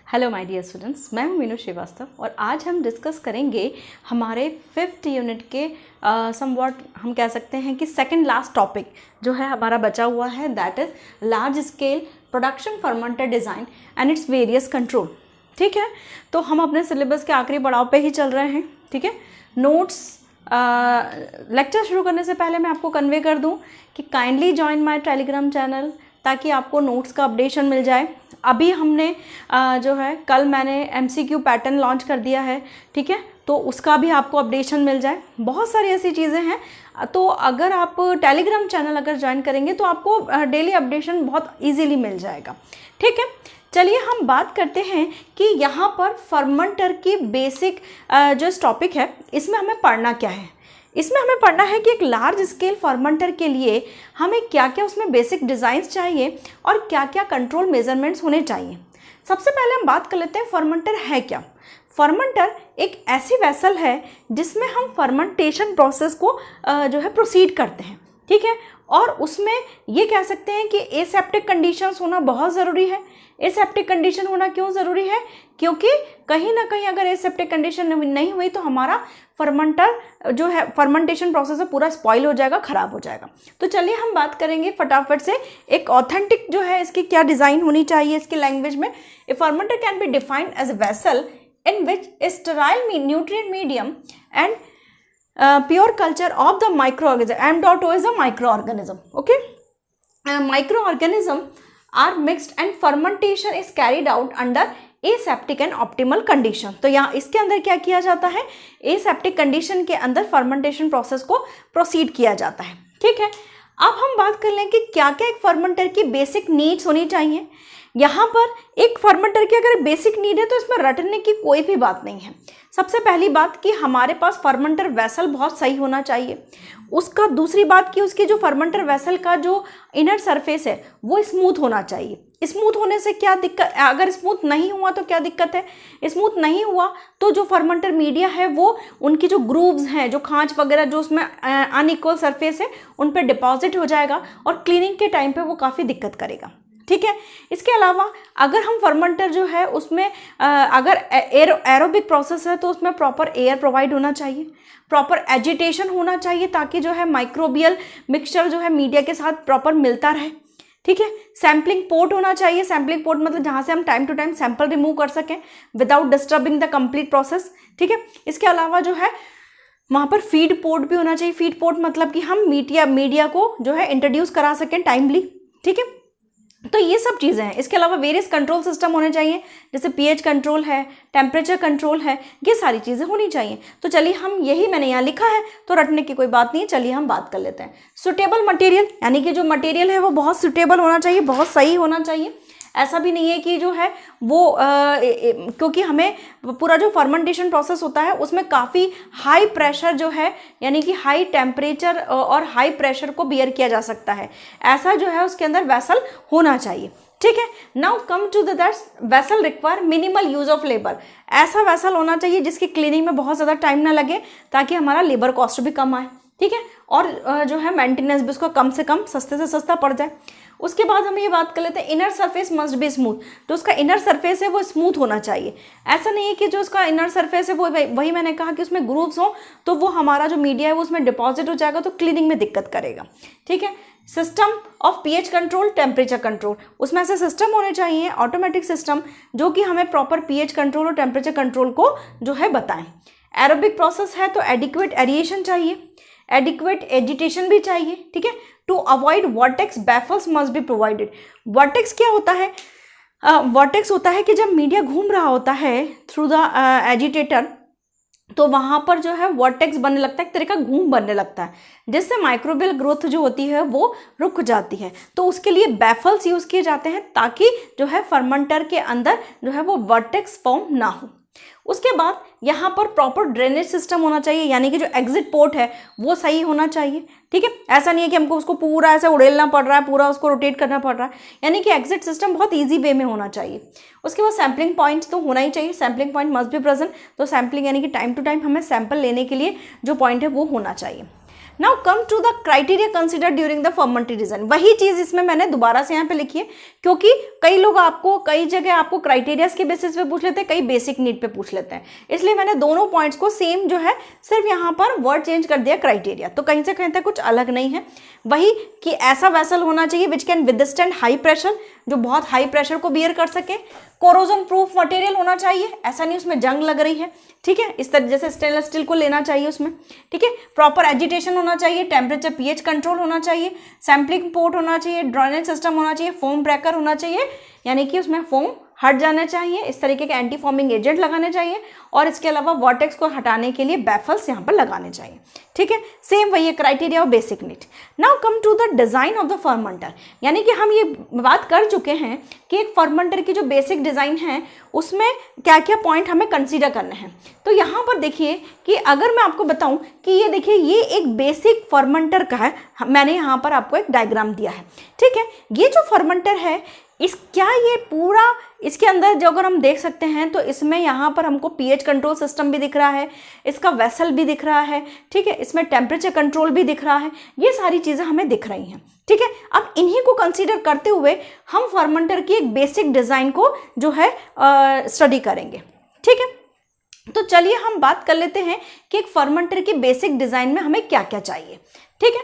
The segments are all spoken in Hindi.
हेलो माय डियर स्टूडेंट्स, मैं हूं मीनू श्रीवास्तव और आज हम डिस्कस करेंगे हमारे 5th यूनिट के समवॉट हम कह सकते हैं कि सेकंड लास्ट टॉपिक जो है हमारा बचा हुआ है, that is large scale production fermenter design and its various control. ठीक है, तो हम अपने सिलेबस के आखिरी पड़ाव पे ही चल रहे हैं। ठीक है, नोट्स लेक्चर शुरू करने से पहले मैं आपको कन्वे कर दूं कि kindly join my Telegram channel ताकि आपको नोट्स का अपडेशन मिल जाए। अभी हमने जो है कल मैंने MCQ पैटर्न लॉन्च कर दिया है। ठीक है, तो उसका भी आपको अपडेशन मिल जाए। बहुत सारी ऐसी चीज़ें हैं, तो अगर आप टेलीग्राम चैनल अगर ज्वाइन करेंगे तो आपको डेली अपडेशन बहुत इजीली मिल जाएगा। ठीक है, चलिए हम बात करते हैं कि यहाँ पर फर्मेंटर की बेसिक जो इस टॉपिक है इसमें हमें पढ़ना क्या है। इसमें हमें पढ़ना है कि एक लार्ज स्केल फर्मेंटर के लिए हमें क्या क्या उसमें बेसिक डिज़ाइंस चाहिए और क्या क्या कंट्रोल मेजरमेंट्स होने चाहिए। सबसे पहले हम बात कर लेते हैं फर्मेंटर है क्या। फर्मेंटर एक ऐसी वेसल है जिसमें हम फर्मेंटेशन प्रोसेस को जो है प्रोसीड करते हैं। ठीक है, और उसमें ये कह सकते हैं कि एसेप्टिक कंडीशंस होना बहुत ज़रूरी है। एसेप्टिक कंडीशन होना क्यों ज़रूरी है? क्योंकि कहीं ना कहीं अगर एसेप्टिक कंडीशन नहीं हुई तो हमारा फर्मेंटर जो है फर्मेंटेशन प्रोसेस है पूरा स्पॉइल हो जाएगा, ख़राब हो जाएगा। तो चलिए हम बात करेंगे फटाफट से एक ऑथेंटिक जो है इसकी क्या डिज़ाइन होनी चाहिए इसकी लैंग्वेज में। A fermenter can be defined as a vessel in which a sterile nutrient medium and pure culture of the microorganism. M.O is a microorganism. Okay, microorganism are mixed and fermentation is carried out under aseptic and optimal condition. तो यहाँ इसके अंदर क्या किया जाता है, aseptic condition के अंदर fermentation process को proceed किया जाता है। ठीक है, अब हम बात कर लें कि क्या क्या एक फर्मेंटर की बेसिक नीड्स होनी चाहिए। यहाँ पर एक फर्मेंटर की अगर बेसिक नीड है तो इसमें रटने की कोई भी बात नहीं है। सबसे पहली बात कि हमारे पास फर्मेंटर वेसल बहुत सही होना चाहिए। उसका दूसरी बात कि उसकी जो फर्मेंटर वेसल का जो इनर सरफेस है वो स्मूथ होना चाहिए। स्मूथ होने से क्या दिक्कत, अगर स्मूथ नहीं हुआ तो क्या दिक्कत है? स्मूथ नहीं हुआ तो जो फर्मेंटर मीडिया है वो उनकी जो ग्रूव्स हैं, जो खांच वगैरह जो उसमें अनइक्वल सरफेस है उन पर डिपॉजिट हो जाएगा और क्लीनिंग के टाइम पे वो काफ़ी दिक्कत करेगा। ठीक है, इसके अलावा अगर हम फर्मेंटर जो है उसमें अगर एरोबिक प्रोसेस है तो उसमें प्रॉपर एयर प्रोवाइड होना चाहिए, प्रॉपर एजिटेशन होना चाहिए ताकि जो है माइक्रोबियल मिक्सचर जो है मीडिया के साथ प्रॉपर मिलता रहे। ठीक है, सैम्पलिंग पोर्ट होना चाहिए। सैम्पलिंग पोर्ट मतलब जहाँ से हम time to time sample remove कर सकें without disturbing the complete process. ठीक है, इसके अलावा जो है वहाँ पर फीड पोर्ट भी होना चाहिए। फीड पोर्ट मतलब कि हम मीडिया को जो है इंट्रोड्यूस करा सकें टाइमली। ठीक है, तो ये सब चीज़ें हैं। इसके अलावा वेरियस कंट्रोल सिस्टम होने चाहिए, जैसे pH कंट्रोल है, टेम्परेचर कंट्रोल है, ये सारी चीज़ें होनी चाहिए। तो चलिए हम यही मैंने यहाँ लिखा है तो रटने की कोई बात नहीं है। चलिए हम बात कर लेते हैं। सुटेबल मटेरियल, यानी कि जो मटेरियल है वो बहुत सुटेबल होना चाहिए, बहुत सही होना चाहिए। ऐसा भी नहीं है कि जो है वो क्योंकि हमें पूरा जो फर्मेंटेशन प्रोसेस होता है उसमें काफ़ी हाई प्रेशर जो है यानी कि हाई टेम्परेचर और हाई प्रेशर को बियर किया जा सकता है, ऐसा जो है उसके अंदर वेसल होना चाहिए। ठीक है, now come to that vessel require minimal use of labour. ऐसा वेसल होना चाहिए जिसकी क्लीनिंग में बहुत ज़्यादा टाइम ना लगे ताकि हमारा लेबर कॉस्ट भी कम आए। ठीक है, और जो है मेंटेनेंस भी उसको कम से कम, सस्ते से सस्ता पड़ जाए। उसके बाद हम ये बात कर लेते हैं inner surface must be smooth. तो उसका इनर सरफेस है वो स्मूथ होना चाहिए। ऐसा नहीं है कि जो उसका इनर सरफेस है वो वही मैंने कहा कि उसमें ग्रूव्स हो तो वो हमारा जो मीडिया है वो उसमें डिपॉजिट हो जाएगा तो क्लीनिंग में दिक्कत करेगा। ठीक है, system of pH control, temperature control, उसमें ऐसे सिस्टम होने चाहिए ऑटोमेटिक सिस्टम जो कि हमें प्रॉपर pH कंट्रोल और टेम्परेचर कंट्रोल को जो है बताएं। एरोबिक प्रोसेस है तो एडिक्वेट एरिएशन चाहिए, एडिक्वेट एजिटेशन भी चाहिए। ठीक है, to avoid vortex baffles must be provided. Vortex क्या होता है? वर्टेक्स होता है कि जब मीडिया घूम रहा होता है थ्रू द एजिटेटर तो वहाँ पर जो है वर्टेक्स बनने लगता है, एक तरह का घूम बनने लगता है जिससे माइक्रोबियल ग्रोथ जो होती है वो रुक जाती है। तो उसके लिए बैफल्स यूज़ किए जाते हैं ताकि जो है फर्मेंटर के अंदर जो है वो वर्टेक्स फॉर्म ना हो। उसके बाद यहाँ पर प्रॉपर ड्रेनेज सिस्टम होना चाहिए, यानी कि जो एग्जिट पोर्ट है वो सही होना चाहिए। ठीक है, ऐसा नहीं है कि हमको उसको पूरा ऐसे उड़ेलना पड़ रहा है, पूरा उसको रोटेट करना पड़ रहा है, यानी कि एग्जिट सिस्टम बहुत इजी वे में होना चाहिए। उसके बाद सैम्पलिंग पॉइंट तो होना ही चाहिए, sampling point must be present. तो सैम्पलिंग यानी कि टाइम टू टाइम हमें सैंपल लेने के लिए जो पॉइंट है वो होना चाहिए। Now come to the criteria consider during the fermented design. वही चीज इसमें मैंने दोबारा से यहाँ पे लिखी है, क्योंकि कई लोग आपको कई जगह आपको क्राइटेरियाज के बेसिस पे पूछ लेते हैं, कई बेसिक नीड पे पूछ लेते हैं, इसलिए मैंने दोनों पॉइंट्स को सेम जो है सिर्फ यहाँ पर वर्ड चेंज कर दिया क्राइटेरिया, तो कहीं से कहीं तक कुछ अलग नहीं है। वही कि ऐसा वेसल होना चाहिए which can withstand high pressure, जो बहुत हाई प्रेशर को बियर कर सके। कोरोजन प्रूफ मटेरियल होना चाहिए, ऐसा नहीं उसमें जंग लग रही है, ठीक है, इस तरह जैसे स्टेनलेस स्टील को लेना चाहिए उसमें, ठीक है। प्रॉपर एजिटेशन होना चाहिए, टेम्परेचर पीएच कंट्रोल होना चाहिए, सैम्पलिंग पोर्ट होना चाहिए, ड्रेनेज सिस्टम होना चाहिए, फोम ब्रेकर होना चाहिए, यानी कि उसमें फोम हट जाना चाहिए, इस तरीके के एंटी फॉर्मिंग एजेंट लगाने चाहिए, और इसके अलावा वर्टेक्स को हटाने के लिए बैफल्स यहाँ पर लगाने चाहिए, ठीक है। सेम वही है क्राइटेरिया और basic need. Now come to the design of the fermenter, यानी कि हम ये बात कर चुके हैं कि एक फर्मेंटर की जो बेसिक डिजाइन है उसमें क्या क्या पॉइंट हमें कंसीडर करने हैं। तो यहाँ पर देखिए कि अगर मैं आपको बताऊं कि ये देखिए ये एक बेसिक फर्मेंटर का है, मैंने यहाँ पर आपको एक डायग्राम दिया है, ठीक है। ये जो फर्मेंटर है इस क्या ये पूरा इसके अंदर जो अगर हम देख सकते हैं तो इसमें यहाँ पर हमको पीएच कंट्रोल सिस्टम भी दिख रहा है, इसका वेसल भी दिख रहा है, ठीक है, इसमें टेम्परेचर कंट्रोल भी दिख रहा है, ये सारी चीज़ें हमें दिख रही हैं, ठीक है। अब इन्हीं को कंसीडर करते हुए हम फर्मेंटर की एक बेसिक डिज़ाइन को जो है स्टडी करेंगे, ठीक है। तो चलिए हम बात कर लेते हैं कि एक फर्मेंटर की बेसिक डिज़ाइन में हमें क्या क्या चाहिए, ठीक है।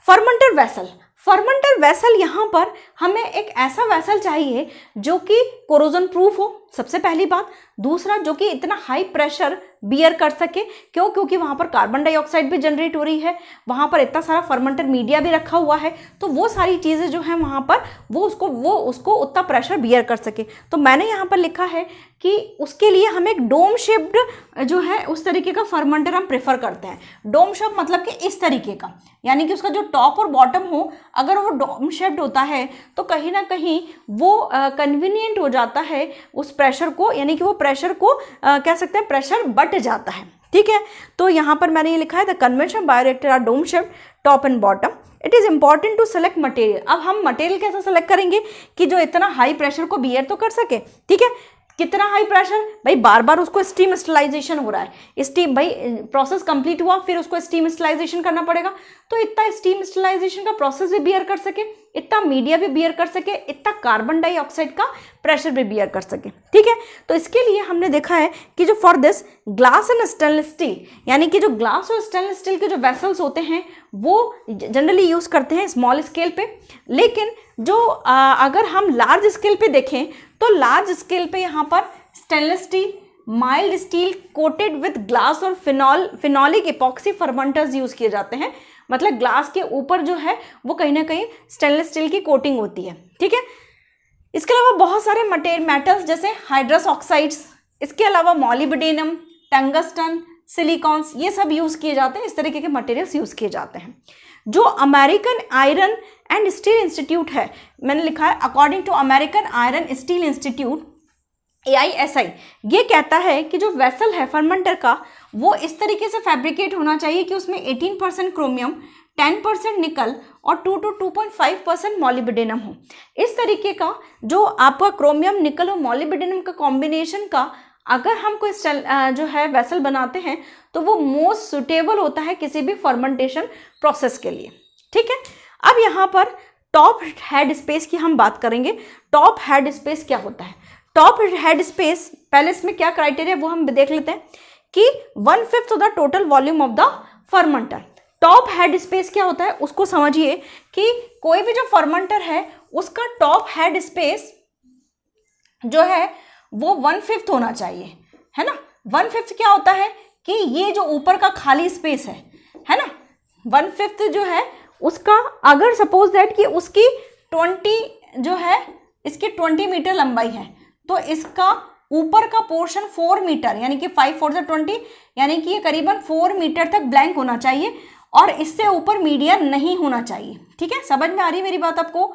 फर्मेंटर वेसल, फर्मेंटर वेसल यहाँ पर हमें एक ऐसा वेसल चाहिए जो कि कोरोजन प्रूफ हो, सबसे पहली बात। दूसरा, जो कि इतना हाई प्रेशर बियर कर सके, क्यों, क्योंकि वहाँ पर कार्बन डाइऑक्साइड भी जनरेट हो रही है, वहाँ पर इतना सारा फर्मेंटर मीडिया भी रखा हुआ है, तो वो सारी चीज़ें जो है वहाँ पर वो उसको उतना प्रेशर बियर कर सके। तो मैंने यहाँ पर लिखा है कि उसके लिए हम एक डोम शेप्ड जो है उस तरीके का फर्मेंटर हम प्रेफर करते हैं। डोम शेप मतलब कि इस तरीके का, यानी कि उसका जो टॉप और बॉटम हो, अगर वो डोम शेप्ड होता है तो कहीं ना कहीं वो कन्वीनियंट हो जाता है उस प्रेशर को, यानी कि वो प्रेशर को कह सकते हैं प्रेशर बट जाता है, ठीक है। तो यहाँ पर मैंने ये लिखा है the convention bioreactor are dome shaped top and bottom. It is important to select material. अब हम मटेरियल कैसे सेलेक्ट करेंगे कि जो इतना हाई प्रेशर को बियर तो कर सके, ठीक है। कितना हाई प्रेशर, भाई बार बार उसको स्टीम स्टरलाइजेशन हो रहा है, स्टीम भाई प्रोसेस कंप्लीट हुआ फिर उसको स्टीम स्टरलाइजेशन करना पड़ेगा, तो इतना स्टीम स्टरलाइजेशन का प्रोसेस भी बियर कर सके, इतना मीडिया भी बियर कर सके, इतना कार्बन डाइऑक्साइड का प्रेशर भी बियर कर सके, ठीक है। तो इसके लिए हमने देखा है कि जो for this glass and stainless steel, यानी कि जो ग्लास और स्टेनलेस स्टील के जो वेसल्स होते हैं वो जनरली यूज़ करते हैं स्मॉल स्केल पे, लेकिन जो अगर हम लार्ज स्केल पे देखें तो लार्ज स्केल पे यहाँ पर stainless steel, mild steel coated with glass और फिनॉलिक इपॉक्सी फर्मेंटर्स यूज़ किए जाते हैं। मतलब ग्लास के ऊपर जो है वो कहीं ना कहीं स्टेनलेस स्टील की कोटिंग होती है, ठीक है। इसके अलावा बहुत सारे मेटल्स जैसे हाइड्रस ऑक्साइड्स, इसके अलावा मॉलिब्डेनम, टंगस्टन, सिलिकॉन्स, ये सब यूज़ किए जाते हैं, इस तरीके के मटेरियल्स यूज़ किए जाते हैं। जो American Iron and Steel Institute है, मैंने लिखा है according to American Iron Steel Institute AISI, ये कहता है कि जो वेसल है फर्मेंटर का वो इस तरीके से फैब्रिकेट होना चाहिए कि उसमें 18% क्रोमियम, 10% निकल और 2 to 2.5% मॉलिब्डेनम हो। इस तरीके का जो आपका क्रोमियम, निकल और मॉलिब्डेनम का कॉम्बिनेशन का अगर हम कोई जो है वेसल बनाते हैं तो वो मोस्ट सुटेबल होता है किसी भी फर्मेंटेशन प्रोसेस के लिए, ठीक है। अब यहाँ पर टॉप हेड स्पेस की हम बात करेंगे। टॉप हेड स्पेस क्या होता है? टॉप हेड स्पेस, पहले इसमें क्या क्राइटेरिया वो हम देख लेते हैं कि 1/5 of the total volume of the fermenter. Top head space क्या होता है उसको समझिए कि कोई भी जो फर्मेंटर है उसका टॉप हेड स्पेस जो है वो 1/5 होना चाहिए, है ना। 1/5 क्या होता है कि ये जो ऊपर का खाली स्पेस है ना, 1/5 जो है उसका, अगर सपोज दैट कि उसकी 20 जो है इसकी 20 मीटर लंबाई है तो इसका ऊपर का पोर्शन 4 मीटर, यानी कि 5 4 20, यानी कि ये करीबन 4 मीटर तक ब्लैंक होना चाहिए और इससे ऊपर मीडिया नहीं होना चाहिए, ठीक है। समझ में आ रही मेरी बात आपको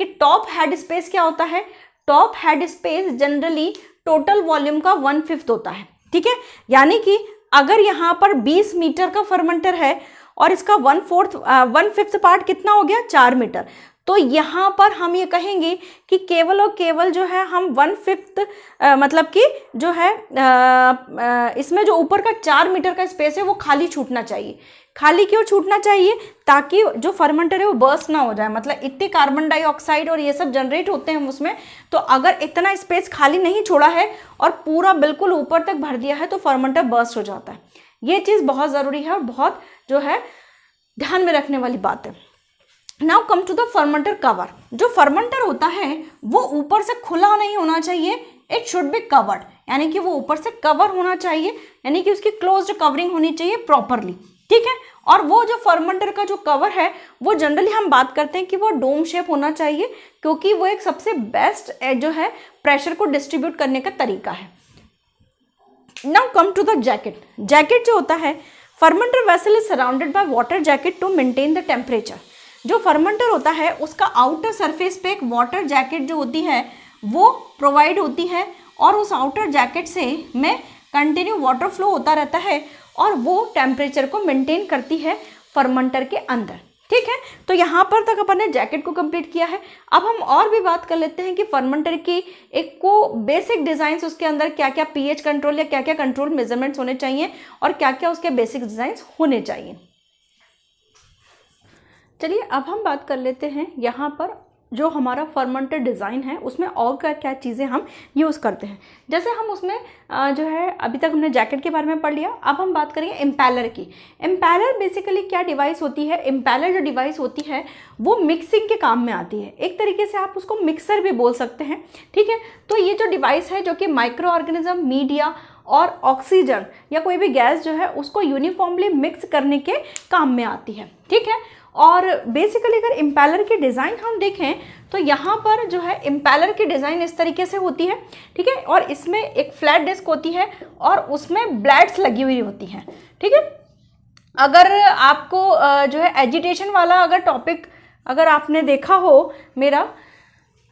कि टॉप हेड स्पेस क्या होता है? Top head space generally total volume का 1/5 होता है, ठीक है। यानी कि अगर यहाँ पर 20 मीटर का फर्मेंटर है और इसका 1/5 पार्ट कितना हो गया? 4 मीटर। तो यहाँ पर हम ये कहेंगे कि केवल और केवल जो है हम 1/5 मतलब कि जो है इसमें जो ऊपर का 4 मीटर का स्पेस है वो खाली छूटना चाहिए। खाली क्यों छूटना चाहिए? ताकि जो फर्मेंटर है वो बर्स्ट ना हो जाए, मतलब इतने कार्बन डाइऑक्साइड और ये सब जनरेट होते हैं उसमें, तो अगर इतना स्पेस खाली नहीं छोड़ा है और पूरा बिल्कुल ऊपर तक भर दिया है तो फर्मेंटर बर्स्ट हो जाता है। ये चीज़ बहुत ज़रूरी है और बहुत जो है ध्यान में रखने वाली बात है। Now come to the fermenter cover. जो फर्मेंटर होता है वो ऊपर से खुला नहीं होना चाहिए, इट शुड बी कवर्ड, यानी कि वो ऊपर से कवर होना चाहिए, यानी कि उसकी क्लोज्ड कवरिंग होनी चाहिए प्रॉपरली, ठीक है। और वो जो फर्मेंटर का जो कवर है वो जनरली हम बात करते हैं कि वो डोम शेप होना चाहिए, क्योंकि वो एक सबसे बेस्ट जो है प्रेशर को डिस्ट्रीब्यूट करने का तरीका है। Now come to the jacket. Jacket जो होता है, fermenter vessel is surrounded by water jacket to maintain the temperature. जो फर्मेंटर होता है उसका आउटर सरफेस पे एक वाटर जैकेट जो होती है वो प्रोवाइड होती है, और उस आउटर जैकेट से में कंटिन्यू वाटर फ्लो होता रहता है और वो टेम्परेचर को मेंटेन करती है फर्मेंटर के अंदर, ठीक है। तो यहाँ पर तक अपन ने जैकेट को कंप्लीट किया है। अब हम और भी बात कर लेते हैं कि फर्मेंटर की एक को बेसिक डिज़ाइंस, उसके अंदर क्या क्या पीएच कंट्रोल या क्या क्या कंट्रोल मेजरमेंट्स होने चाहिए और क्या क्या उसके बेसिक डिज़ाइंस होने चाहिए। चलिए अब हम बात कर लेते हैं यहाँ पर जो हमारा फर्मेंटर डिज़ाइन है उसमें और क्या क्या चीज़ें हम यूज़ करते हैं। जैसे हम उसमें जो है अभी तक हमने जैकेट के बारे में पढ़ लिया, अब हम बात करेंगे इम्पैलर की। इम्पैलर बेसिकली क्या डिवाइस होती है? इम्पैलर जो डिवाइस होती है वो मिक्सिंग के काम में आती है, एक तरीके से आप उसको मिक्सर भी बोल सकते हैं, ठीक है। तो ये जो डिवाइस है जो कि माइक्रो ऑर्गेनिज्म, मीडिया और ऑक्सीजन या कोई भी गैस जो है उसको यूनिफॉर्मली मिक्स करने के काम में आती है, ठीक है। और बेसिकली अगर इम्पैलर की डिज़ाइन हम देखें तो यहाँ पर जो है इम्पैलर की डिज़ाइन इस तरीके से होती है, ठीक है। और इसमें एक फ्लैट डिस्क होती है और उसमें ब्लेड्स लगी हुई होती हैं, ठीक है। अगर आपको जो है एजिटेशन वाला अगर टॉपिक अगर आपने देखा हो, मेरा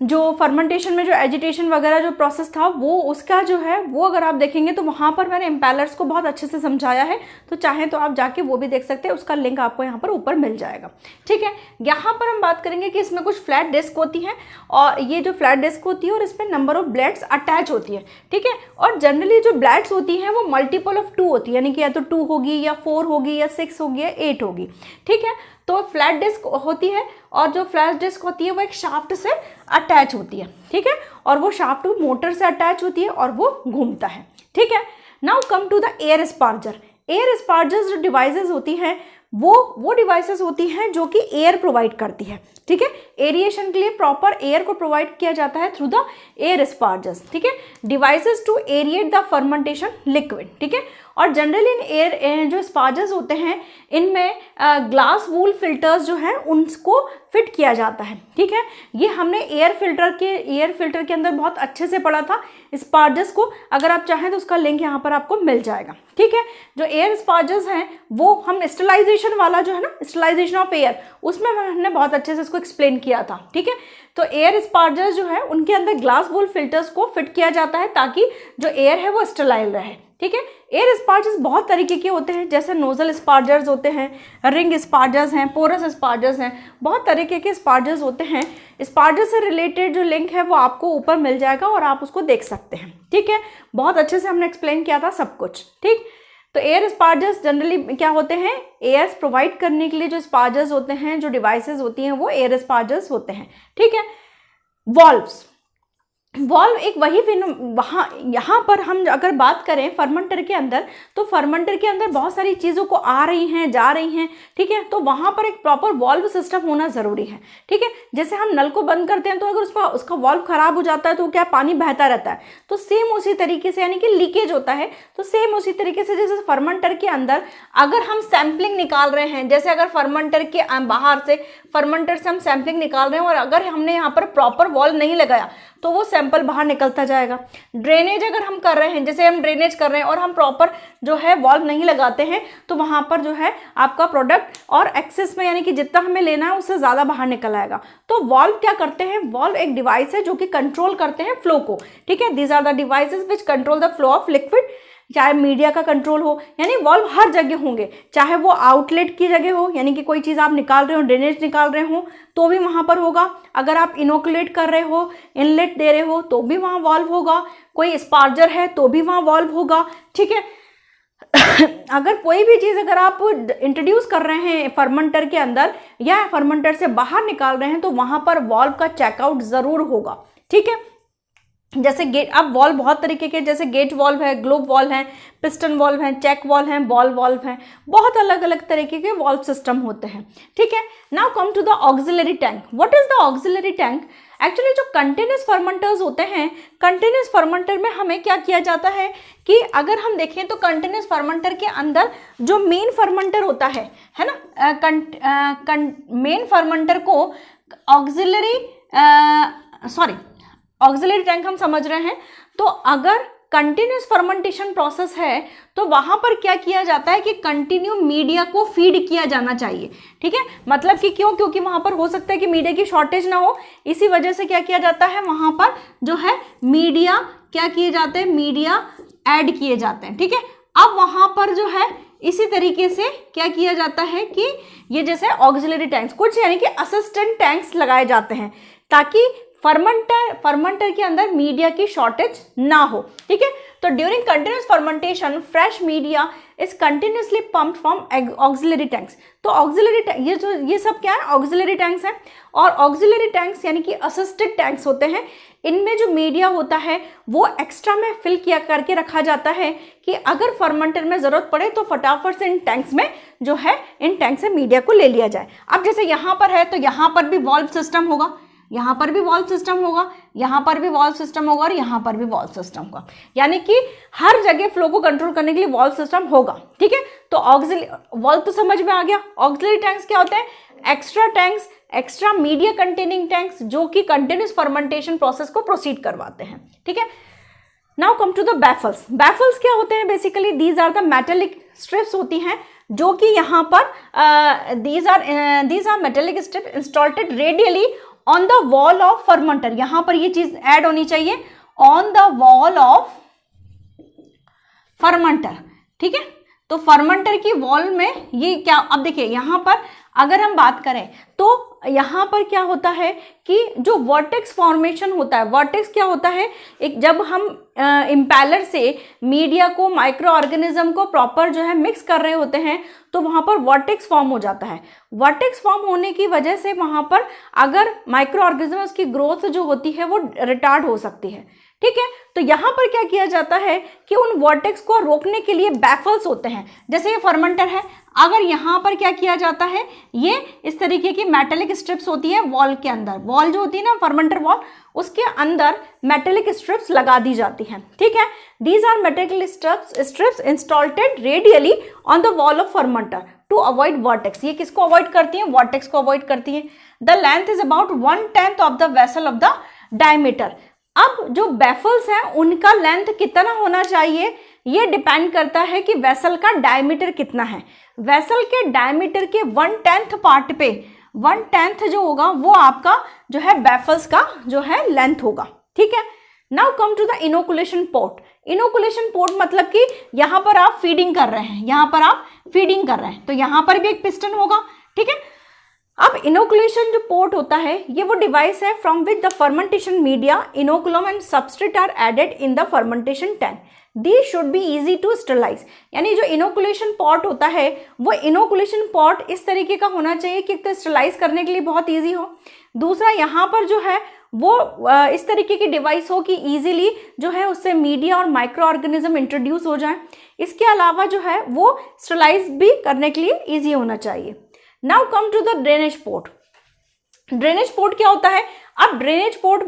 जो फर्मेंटेशन में जो एजिटेशन वगैरह जो प्रोसेस था वो उसका जो है वो अगर आप देखेंगे तो वहाँ पर मैंने इम्पैलर्स को बहुत अच्छे से समझाया है, तो चाहें तो आप जाके वो भी देख सकते हैं, उसका लिंक आपको यहाँ पर ऊपर मिल जाएगा, ठीक है। यहाँ पर हम बात करेंगे कि इसमें कुछ फ्लैट डिस्क होती है और ये जो फ्लैट डिस्क होती है और इसमें नंबर ऑफ ब्लेड्स अटैच होती है, ठीक है। और जनरली जो ब्लेड्स होती हैं वो मल्टीपल ऑफ 2 होती है, यानी कि या तो 2 होगी या 4 होगी या 6 होगी या 8 होगी, ठीक है। तो फ्लैट डिस्क होती है और जो फ्लैट डिस्क होती है वो एक शाफ्ट से अटैच होती है, ठीक है। और वो शाफ्ट मोटर से अटैच होती है और वो घूमता है, ठीक है। Now come to the air sparger. Air spargers जो डिवाइसेस होती हैं वो डिवाइसेस होती हैं जो कि एयर प्रोवाइड करती है, ठीक है। एरिएशन के लिए प्रॉपर एयर को प्रोवाइड किया जाता है थ्रू द एयर स्पार्जर्स, ठीक है। Devices to aerate the fermentation liquid, ठीक है। और जनरली इन एयर जो स्पार्जर्स होते हैं इनमें ग्लास वूल फिल्टर्स जो हैं उनको फिट किया जाता है, ठीक है। ये हमने एयर फिल्टर के अंदर बहुत अच्छे से पढ़ा था स्पार्जर्स को, अगर आप चाहें तो उसका लिंक यहाँ पर आपको मिल जाएगा, ठीक है। जो एयर स्पार्जर्स हैं वो हम स्टरलाइजेशन वाला जो है ना, स्टरलाइजेशन ऑफ एयर, उसमें हमने बहुत अच्छे से इसको एक्सप्लेन किया था, ठीक है। तो एयर स्पार्जर्स जो है उनके अंदर ग्लास वूल फिल्टर्स को फिट किया जाता है ताकि जो एयर है वो स्टरलाइज रहे, ठीक है। एयर स्पार्जर्स बहुत तरीके के होते हैं, जैसे नोजल स्पार्जर्स होते हैं, रिंग स्पार्जर्स हैं, पोरस स्पार्जर्स हैं, बहुत तरीके के स्पार्जर्स होते हैं। स्पार्जर से रिलेटेड जो लिंक है वो आपको ऊपर मिल जाएगा और आप उसको देख सकते हैं, ठीक है। बहुत अच्छे से हमने एक्सप्लेन किया था सब कुछ, ठीक। तो एयर स्पार्जर्स जनरली क्या होते हैं? एयर प्रोवाइड करने के लिए जो स्पार्जर्स होते हैं, जो डिवाइसेस होती हैं वो एयर स्पार्जर्स होते हैं, ठीक है। वॉल्व एक वही वहाँ यहाँ पर हम अगर बात करें फर्मेंटर के अंदर, तो फर्मेंटर के अंदर बहुत सारी चीज़ों को आ रही हैं जा रही हैं, ठीक है। तो वहाँ पर एक प्रॉपर वॉल्व सिस्टम होना ज़रूरी है, ठीक है। जैसे हम नल को बंद करते हैं तो अगर उसका वॉल्व खराब हो जाता है तो क्या पानी बहता रहता है, तो सेम उसी तरीके से यानी कि लीकेज होता है, तो सेम उसी तरीके से जैसे फर्मेंटर के अंदर अगर हम सैम्पलिंग निकाल रहे हैं, जैसे अगर फर्मेंटर के बाहर से फर्मेंटर से हम सैम्पलिंग निकाल रहे हैं और अगर हमने यहाँ पर प्रॉपर वॉल्व नहीं लगाया तो वो सैंपल बाहर निकलता जाएगा। ड्रेनेज अगर हम कर रहे हैं, जैसे हम ड्रेनेज कर रहे हैं और हम प्रॉपर जो है वॉल्व नहीं लगाते हैं तो वहाँ पर जो है आपका प्रोडक्ट और एक्सेस में यानी कि जितना हमें लेना है उससे ज़्यादा बाहर निकल आएगा। तो वॉल्व क्या करते हैं? वॉल्व एक डिवाइस है जो कि कंट्रोल करते हैं फ्लो को, ठीक है। These are the devices which control the flow of liquid, चाहे मीडिया का कंट्रोल हो, यानी वॉल्व हर जगह होंगे, चाहे वो आउटलेट की जगह हो, यानी कि कोई चीज़ आप निकाल रहे हो, ड्रेनेज निकाल रहे हो तो भी वहाँ पर होगा, अगर आप इनोकुलेट कर रहे हो, इनलेट दे रहे हो तो भी वहाँ वॉल्व होगा, कोई स्पार्जर है तो भी वहाँ वॉल्व होगा, ठीक है। अगर कोई भी चीज़ अगर आप इंट्रोड्यूस कर रहे हैं फर्मेंटर के अंदर या फर्मेंटर से बाहर निकाल रहे हैं तो वहां पर वाल्व का चेकआउट ज़रूर होगा, ठीक है। जैसे गेट, अब वाल्व बहुत तरीके के, जैसे गेट वाल्व है, ग्लोब वाल्व है, पिस्टन वाल्व है, चेक वाल्व है, बॉल वाल्व है, बहुत अलग अलग तरीके के वाल्व सिस्टम होते हैं, ठीक है। Now come to the auxiliary tank. What is the auxiliary tank? Actually जो कंटिन्यूस फर्मेंटर्स होते हैं, कंटिन्यूस फर्मेंटर में हमें क्या किया जाता है कि अगर हम देखें तो कंटिन्यूस फर्मेंटर के अंदर जो मेन फर्मेंटर होता है ना, मेन फर्मेंटर को ऑक्सिलरी ऑक्सिलरी टैंक हम समझ रहे हैं। तो अगर कंटिन्यूस फर्मेंटेशन प्रोसेस है तो वहां पर क्या किया जाता है कि कंटिन्यू मीडिया को फीड किया जाना चाहिए, ठीक है। मतलब कि क्यों? क्योंकि वहां पर हो सकता है कि मीडिया की शॉर्टेज ना हो, इसी वजह से क्या किया जाता है, वहां पर जो है मीडिया क्या किए जाते हैं, मीडिया ऐड किए जाते हैं, ठीक है। अब वहां पर जो है इसी तरीके से क्या किया जाता है कि ये जैसे ऑक्सिलरी टैंक्स कुछ यानी कि असिस्टेंट टैंक्स लगाए जाते हैं ताकि फर्मेंटर के अंदर मीडिया की शॉर्टेज ना हो, ठीक है। तो during continuous fermentation fresh media is continuously pumped from auxiliary tanks. तो ऑक्सिलरी ये सब क्या है, ऑक्सिलरी टैंक्स हैं। और ऑक्सिलरी टैंक्स यानी कि असिस्टेड टैंक्स होते हैं। इनमें जो मीडिया होता है वो एक्स्ट्रा में फिल किया करके रखा जाता है कि अगर फर्मेंटर में जरूरत पड़े तो फटाफट से इन टैंक्स में जो है, इन टैंक से मीडिया को ले लिया जाए। अब जैसे यहाँ पर है तो यहाँ पर भी वॉल्व सिस्टम होगा, यहाँ पर भी वॉल्व सिस्टम होगा, यहाँ पर भी वॉल्व सिस्टम होगा और यहाँ पर भी वॉल्व सिस्टम होगा, यानी कि हर जगह फ्लो को कंट्रोल करने के लिए वॉल्व सिस्टम होगा, ठीक है। तो वॉल्व तो समझ में आ गया। ऑक्सिलरी टैंक्स क्या होते हैं? Extra tanks, extra media containing tanks जो कि कंटिन्यूस फर्मेंटेशन प्रोसेस को प्रोसीड करवाते हैं, ठीक है। Now come to the baffles. Baffles क्या होते हैं? Basically these are the metallic strips होती हैं जो कि यहाँ पर these are metallic strip installed radially on the wall of fermenter. यहां पर ये चीज ऐड होनी चाहिए, on the wall of fermenter, ठीक है। तो फर्मेंटर की वॉल में ये क्या, अब देखिए यहां पर अगर हम बात करें तो यहाँ पर क्या होता है कि जो वर्टेक्स फॉर्मेशन होता है, वर्टेक्स क्या होता है, एक जब हम इम्पैलर से मीडिया को, माइक्रो ऑर्गेनिज्म को प्रॉपर जो है मिक्स कर रहे होते हैं तो वहाँ पर वर्टेक्स फॉर्म हो जाता है। वर्टेक्स फॉर्म होने की वजह से वहाँ पर अगर माइक्रो ऑर्गेनिज्म की ग्रोथ जो होती है वो रिटार्ड हो सकती है, ठीक है। तो यहाँ पर क्या किया जाता है कि उन वर्टेक्स को रोकने के लिए बैफल्स होते हैं। जैसे ये फर्मेंटर है, अगर यहाँ पर क्या किया जाता है, ये इस तरीके की मेटेलिक स्ट्रिप्स होती है वॉल के अंदर, वॉल जो होती है ना फर्मेंटर वॉल, उसके अंदर मेटेलिक स्ट्रिप्स लगा दी जाती हैं, ठीक है। These are metallic strips installed radially on the wall of fermenter to avoid vortex. ये किसको अवॉइड करती हैं? वर्टेक्स को अवॉइड करती हैं। The length is about 1/10 of the vessel of the diameter. अब जो बैफल्स हैं उनका लेंथ कितना होना चाहिए ये डिपेंड करता है कि वेसल का डायमीटर कितना है। वेसल के डायमीटर के 1/10 पार्ट पे 1/10 जो होगा वो आपका जो है बैफल्स का जो है लेंथ होगा, ठीक है। Now come to the inoculation port. Inoculation port मतलब कि यहाँ पर आप फीडिंग कर रहे हैं, यहाँ पर आप फीडिंग कर रहे हैं तो यहाँ पर भी एक पिस्टन होगा, ठीक है। अब इनोकुलेशन जो पोर्ट होता है ये वो डिवाइस है from which the fermentation media, inoculum and substrate are added in the fermentation tank. They should be easy to sterilize. यानी जो इनोकुलेशन पॉट होता है वो इनोकुलेशन पॉट इस तरीके का होना चाहिए कि तो स्टरलाइज करने के लिए बहुत ईजी हो। दूसरा यहाँ पर जो है वो इस तरीके की डिवाइस हो कि ईजिली जो है उससे मीडिया और माइक्रो ऑर्गेनिज्म इंट्रोड्यूस हो जाए। इसके अलावा जो है वो स्टरलाइज भी करने के लिए ईजी होना चाहिए। Now come to the drainage port. Drainage port क्या होता है? अब ड्रेनेज पोर्ट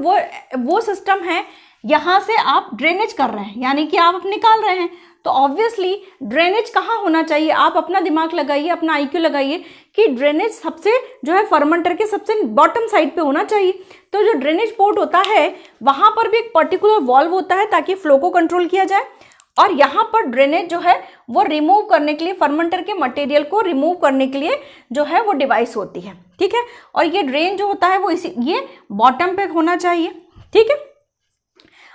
वो सिस्टम है यहाँ से आप ड्रेनेज कर रहे हैं, यानी कि आप निकाल रहे हैं, तो ऑब्वियसली ड्रेनेज कहाँ होना चाहिए? आप अपना दिमाग लगाइए, अपना IQ लगाइए कि ड्रेनेज सबसे जो है फर्मेंटर के सबसे बॉटम साइड पे होना चाहिए। तो जो ड्रेनेज पोर्ट होता है वहाँ पर भी एक पर्टिकुलर वॉल्व होता है ताकि फ्लो को कंट्रोल किया जाए, और यहाँ पर ड्रेनेज जो है वो रिमूव करने के लिए, फर्मेंटर के मटेरियल को रिमूव करने के लिए जो है वो डिवाइस होती है, ठीक है। और ये ड्रेन जो होता है वो ये बॉटम पे होना चाहिए, ठीक है।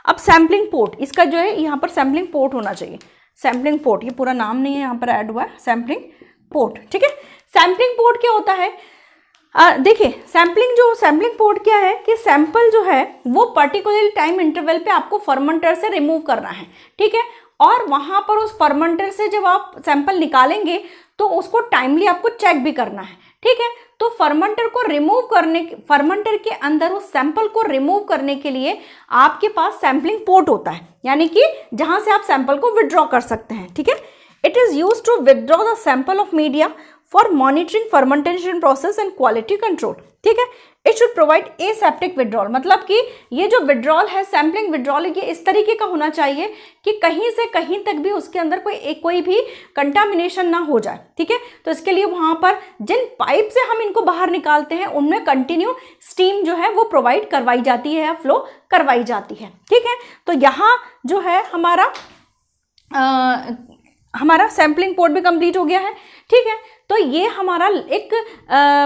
अब सैम्पलिंग पोर्ट, इसका जो है यहाँ पर सैम्पलिंग पोर्ट होना चाहिए। सैम्पलिंग पोर्ट, ये पूरा नाम नहीं है, यहाँ पर ऐड हुआ है सैम्पलिंग पोर्ट, ठीक है। सैम्पलिंग पोर्ट क्या होता है? देखिए सैम्पलिंग पोर्ट क्या है कि सैंपल जो है वो पर्टिकुलर टाइम इंटरवल पे आपको फर्मेंटर से रिमूव करना है, ठीक है। और वहाँ पर उस फर्मेंटर से जब आप सैंपल निकालेंगे तो उसको टाइमली आपको चेक भी करना है, ठीक है। तो फर्मेंटर को रिमूव करने, फर्मेंटर के अंदर उस सैंपल को रिमूव करने के लिए आपके पास सैंपलिंग पोर्ट होता है, यानी कि जहां से आप सैंपल को विड्रॉ कर सकते हैं, ठीक है। It is used to withdraw the sample of media for monitoring fermentation process and quality control, ठीक है। It should provide aseptic withdrawal, मतलब कि ये जो विड्रॉल है, सैम्पलिंग विड्रॉल, ये इस तरीके का होना चाहिए कि कहीं से कहीं तक भी उसके अंदर कोई भी कंटामिनेशन ना हो जाए, ठीक है। तो इसके लिए वहां पर जिन पाइप से हम इनको बाहर निकालते हैं उनमें कंटिन्यू स्टीम जो है वो प्रोवाइड करवाई जाती है या फ्लो करवाई जाती है, ठीक है। तो यहाँ जो है हमारा सैम्पलिंग पोर्ट भी कंप्लीट हो गया है, ठीक है। तो ये हमारा एक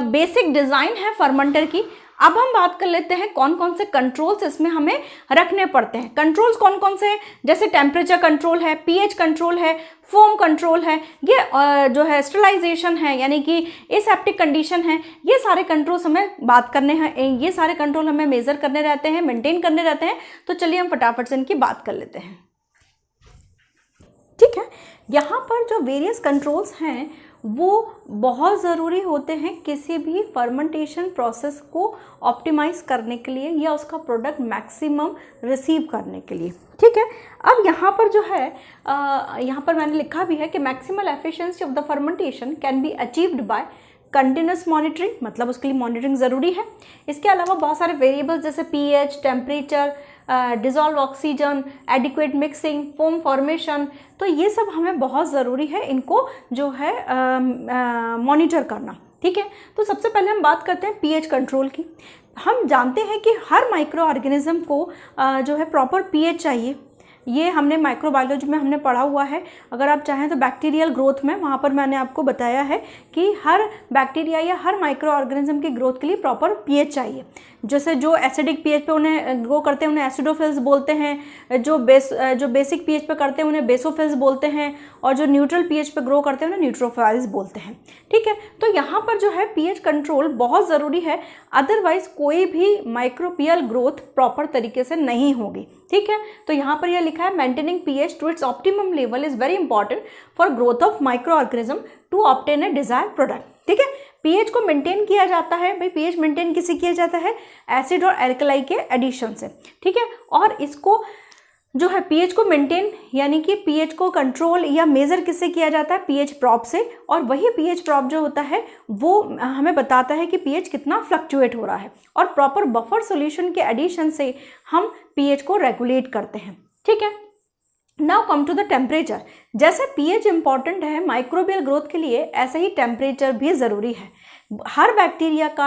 बेसिक डिज़ाइन है फर्मेंटर की। अब हम बात कर लेते हैं कौन कौन से कंट्रोल्स इसमें हमें रखने पड़ते हैं। कंट्रोल्स कौन कौन से हैं, जैसे टेम्परेचर कंट्रोल है, पीएच कंट्रोल है, फोम कंट्रोल है, ये जो है स्टरलाइजेशन है, यानी कि एसेप्टिक कंडीशन है। ये सारे कंट्रोल्स हमें बात करने हैं, ये सारे कंट्रोल हमें मेजर करने रहते हैं, मेंटेन करने रहते हैं। तो चलिए हम फटाफट से इनकी बात कर लेते हैं, ठीक है। यहाँ पर जो वेरियस कंट्रोल्स हैं वो बहुत ज़रूरी होते हैं किसी भी फर्मेंटेशन प्रोसेस को ऑप्टिमाइज़ करने के लिए या उसका प्रोडक्ट मैक्सिमम रिसीव करने के लिए, ठीक है। अब यहाँ पर जो है यहाँ पर मैंने लिखा भी है कि maximal efficiency of the fermentation can be achieved by continuous monitoring, मतलब उसके लिए मॉनिटरिंग ज़रूरी है। इसके अलावा बहुत सारे वेरिएबल्स जैसे pH, temperature, dissolve oxygen, adequate mixing, foam formation, तो ये सब हमें बहुत ज़रूरी है इनको जो है मॉनिटर करना, ठीक है। तो सबसे पहले हम बात करते हैं पीएच कंट्रोल की। हम जानते हैं कि हर माइक्रो ऑर्गेनिज्म को जो है प्रॉपर पीएच चाहिए। ये हमने माइक्रोबायोलॉजी में हमने पढ़ा हुआ है। अगर आप चाहें तो बैक्टीरियल ग्रोथ में वहाँ पर मैंने आपको बताया है कि हर बैक्टीरिया या हर माइक्रो ऑर्गेनिज्म की ग्रोथ के लिए प्रॉपर पीएच चाहिए। जैसे जो एसिडिक पीएच पे उन्हें ग्रो करते हैं उन्हें एसिडोफिल्स बोलते हैं, जो बेसिक पीएच पे करते हैं उन्हें बेसोफिल्स बोलते हैं, और जो न्यूट्रल पीएच पे ग्रो करते हैं उन्हें न्यूट्रोफिल्स बोलते हैं, ठीक है। तो यहाँ पर जो है पीएच कंट्रोल बहुत ज़रूरी है, अदरवाइज कोई भी माइक्रोबियल ग्रोथ प्रॉपर तरीके से नहीं होगी, ठीक है। तो यहाँ पर यह लिखा है maintaining pH to its optimum level is very important for growth of micro organism to obtain a desired product, ठीक है। पीएच को मेंटेन किया जाता है, भाई पीएच मेंटेन किससे किया जाता है, एसिड और एल्कलाई के एडिशन से, ठीक है। और इसको जो है पीएच को मेंटेन यानी कि पीएच को कंट्रोल या मेज़र किससे किया जाता है, पीएच प्रॉब से। और वही पीएच प्रॉब जो होता है वो हमें बताता है कि पीएच कितना फ्लक्चुएट हो रहा है, और प्रॉपर बफर सॉल्यूशन के एडिशन से हम पीएच को रेगुलेट करते हैं, ठीक है। Now come to the temperature. जैसे पीएच इंपॉर्टेंट है माइक्रोबियल ग्रोथ के लिए, ऐसे ही टेम्परेचर भी ज़रूरी है। हर बैक्टीरिया का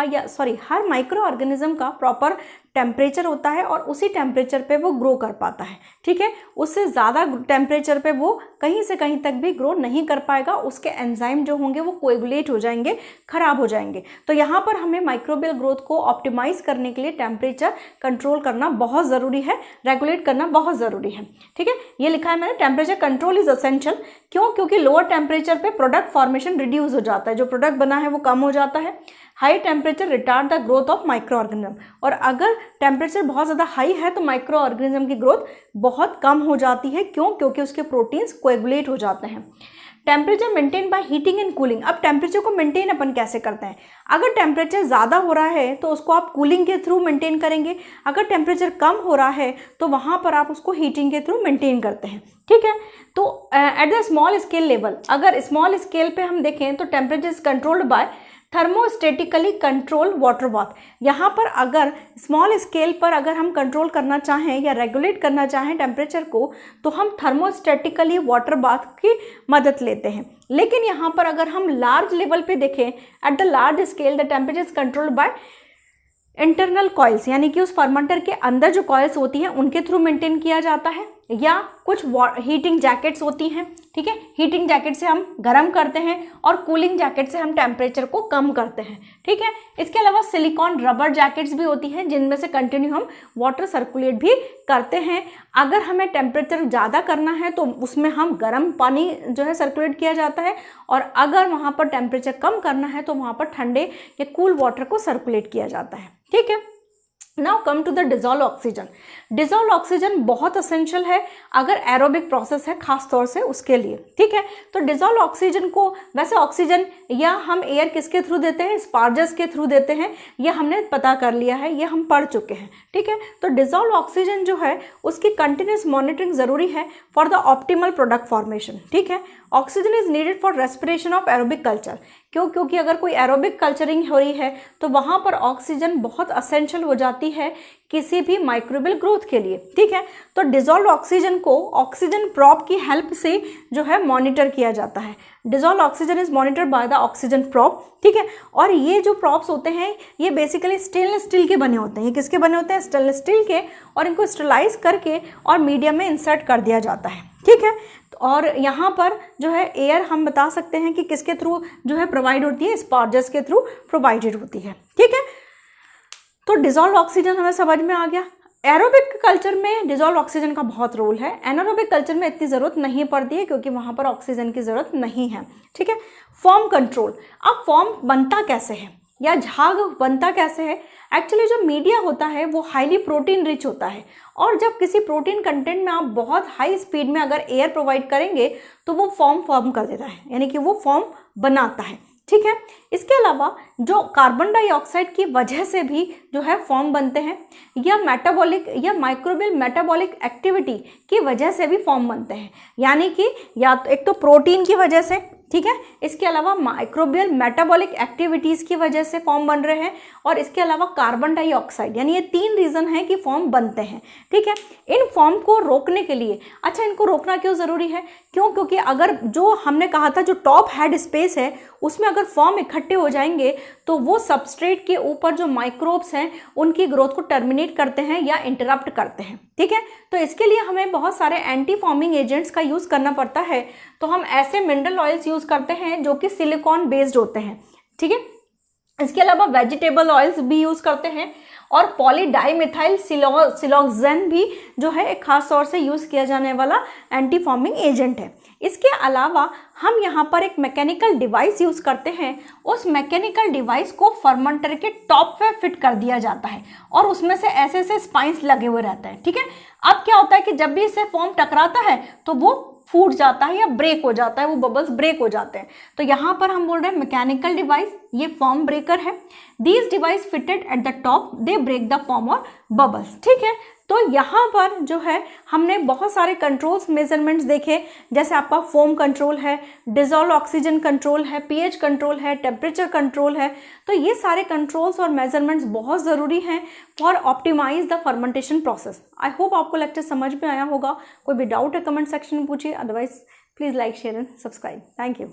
हर माइक्रो ऑर्गेनिज्म का प्रॉपर टेम्परेचर होता है और उसी टेम्परेचर पे वो ग्रो कर पाता है, ठीक है। उससे ज़्यादा टेम्परेचर पे वो कहीं से कहीं तक भी ग्रो नहीं कर पाएगा, उसके एंजाइम जो होंगे वो कोएगुलेट हो जाएंगे, खराब हो जाएंगे। तो यहाँ पर हमें माइक्रोबियल ग्रोथ को ऑप्टिमाइज करने के लिए टेम्परेचर कंट्रोल करना बहुत ज़रूरी है, रेगुलेट करना बहुत ज़रूरी है, ठीक है। ये लिखा है मैंने, टेम्परेचर कंट्रोल इज असेंशियल। क्यों? क्योंकि लोअर टेम्परेचर पे प्रोडक्ट फॉर्मेशन रिड्यूस हो जाता है, जो प्रोडक्ट बना है वो कम हो जाता है। High temperature retard the growth of micro organism, और अगर टेम्परेचर बहुत ज़्यादा हाई है तो माइक्रो ऑर्गेनिज्म की ग्रोथ बहुत कम हो जाती है। क्यों? क्योंकि उसके प्रोटीन्स कोएगुलेट हो जाते हैं। Temperature maintain by heating and cooling. अब टेम्परेचर को मेंटेन अपन कैसे करते हैं? अगर टेम्परेचर ज़्यादा हो रहा है तो उसको आप कूलिंग के थ्रू मेंटेन करेंगे, अगर टेम्परेचर कम हो रहा है तो वहाँ पर आप उसको हीटिंग के थ्रू मेंटेन करते हैं, ठीक है। तो at the small scale level, अगर स्मॉल स्केल पे हम देखें तो temperature is controlled by thermostatically control water bath. यहाँ पर अगर स्मॉल स्केल पर अगर हम कंट्रोल करना चाहें या रेगुलेट करना चाहें टेम्परेचर को, तो हम थर्मोस्टेटिकली वाटर बाथ की मदद लेते हैं। लेकिन यहाँ पर अगर हम लार्ज लेवल पे देखें, at the large scale the temperature is controlled by internal coils, यानी कि उस फर्मेंटर के अंदर जो कॉइल्स होती हैं उनके थ्रू मेंटेन किया जाता है, या कुछ हीटिंग जैकेट्स होती हैं, ठीक है। हीटिंग जैकेट से हम गर्म करते हैं और कूलिंग जैकेट से हम टेम्परेचर को कम करते हैं, ठीक है। इसके अलावा सिलिकॉन रबर जैकेट्स भी होती हैं जिनमें से कंटिन्यू हम वाटर सर्कुलेट भी करते हैं। अगर हमें टेम्परेचर ज़्यादा करना है तो उसमें हम गर्म पानी जो है सर्कुलेट किया जाता है, और अगर वहाँ पर टेम्परेचर कम करना है तो वहाँ पर ठंडे या कूल वाटर को सर्कुलेट किया जाता है, ठीक है। Now come to the dissolve oxygen. Dissolve oxygen बहुत असेंशियल है अगर एरोबिक प्रोसेस है, खास तौर से उसके लिए, ठीक है। तो डिजोल्व ऑक्सीजन को, वैसे ऑक्सीजन या हम एयर किसके थ्रू देते हैं, स्पार्जस के थ्रू देते हैं, ये हमने पता कर लिया है, ये हम पढ़ चुके हैं, ठीक है। तो डिजोल्व ऑक्सीजन जो है उसकी कंटिन्यूस मॉनिटरिंग जरूरी है for the optimal product formation, ठीक है। Oxygen is needed for respiration of aerobic culture. क्यों? क्योंकि अगर कोई एरोबिक कल्चरिंग हो रही है तो वहाँ पर ऑक्सीजन बहुत असेंशियल हो जाती है किसी भी माइक्रोबियल ग्रोथ के लिए, ठीक है। तो डिजोल्व ऑक्सीजन को ऑक्सीजन प्रॉब की हेल्प से जो है मॉनिटर किया जाता है। Dissolve oxygen is monitored by the oxygen probe, ठीक है। और ये जो प्रॉब्स होते हैं ये बेसिकली स्टेनलेस स्टील के बने होते हैं। ये किसके बने होते हैं? स्टेनलेस स्टील के, और इनको स्टरलाइज करके और मीडियम में इंसर्ट कर दिया जाता है, ठीक है। और यहाँ पर जो है एयर हम बता सकते हैं कि किसके थ्रू जो है प्रोवाइड होती है, स्पार्जस के थ्रू प्रोवाइडेड होती है, ठीक है। तो डिजोल्व ऑक्सीजन हमें समझ में आ गया। एरोबिक कल्चर में डिजोल्व ऑक्सीजन का बहुत रोल है, एनारोबिक कल्चर में इतनी ज़रूरत नहीं पड़ती है क्योंकि वहाँ पर ऑक्सीजन की ज़रूरत नहीं है, ठीक है। Form control. अब फॉर्म बनता कैसे है या झाग बनता कैसे है? एक्चुअली जो मीडिया होता है वो हाईली प्रोटीन रिच होता है, और जब किसी प्रोटीन कंटेंट में आप बहुत हाई स्पीड में अगर एयर प्रोवाइड करेंगे तो वो फॉर्म कर देता है, यानी कि वो फॉर्म बनाता है, ठीक है। इसके अलावा जो कार्बन डाइऑक्साइड की वजह से भी जो है फॉर्म बनते हैं, या मेटाबॉलिक या माइक्रोबियल मेटाबॉलिक एक्टिविटी की वजह से भी फॉर्म बनते हैं, यानी कि या तो एक तो प्रोटीन की वजह से, ठीक है, इसके अलावा माइक्रोबियल मेटाबॉलिक एक्टिविटीज़ की वजह से फॉर्म बन रहे हैं, और इसके अलावा कार्बन डाइऑक्साइड, यानी ये 3 रीज़न है कि फॉर्म बनते हैं, ठीक है। इन फॉर्म को रोकने के लिए, अच्छा इनको रोकना क्यों ज़रूरी है? क्यों? क्योंकि अगर जो हमने कहा था जो टॉप हेड स्पेस है उसमें अगर फॉर्म इकट्ठे हो जाएंगे तो वो सबस्ट्रेट के ऊपर जो माइक्रोब्स हैं उनकी ग्रोथ को टर्मिनेट करते हैं या इंटरप्ट करते हैं, ठीक है। तो इसके लिए हमें बहुत सारे एंटी फॉर्मिंग एजेंट्स का यूज़ करना पड़ता है। तो हम ऐसे मिनरल ऑयल्स यूज़ करते हैं जो कि सिलिकॉन बेस्ड होते हैं, ठीक है। इसके अलावा वेजिटेबल ऑयल्स भी यूज़ करते हैं, और पॉलीडाइमिथाइल सिलोक्सेन भी जो है एक खास तौर से यूज़ किया जाने वाला एंटी फॉर्मिंग एजेंट है। इसके अलावा हम यहाँ पर एक मैकेनिकल डिवाइस यूज़ करते हैं, उस मैकेनिकल डिवाइस को फर्मेंटर के टॉप पे फिट कर दिया जाता है और उसमें से ऐसे ऐसे स्पाइंस लगे हुए रहते हैं, ठीक है। अब क्या होता है कि जब भी इससे फॉर्म टकराता है तो वो फूट जाता है या ब्रेक हो जाता है, वो बबल्स ब्रेक हो जाते हैं। तो यहाँ पर हम बोल रहे हैं मैकेनिकल डिवाइस, ये फॉर्म ब्रेकर है। These device fitted at the top they break the foam और बबल्स, ठीक है। तो यहाँ पर जो है हमने बहुत सारे कंट्रोल्स मेजरमेंट्स देखे, जैसे आपका फोम कंट्रोल है, डिजोल्व ऑक्सीजन कंट्रोल है, पीएच कंट्रोल है, टेम्परेचर कंट्रोल है। तो ये सारे कंट्रोल्स और मेजरमेंट्स बहुत ज़रूरी हैं for optimize the fermentation process. I hope आपको लेक्चर समझ में आया होगा। कोई भी डाउट है कमेंट सेक्शन में पूछिए, otherwise please like share and subscribe. Thank you.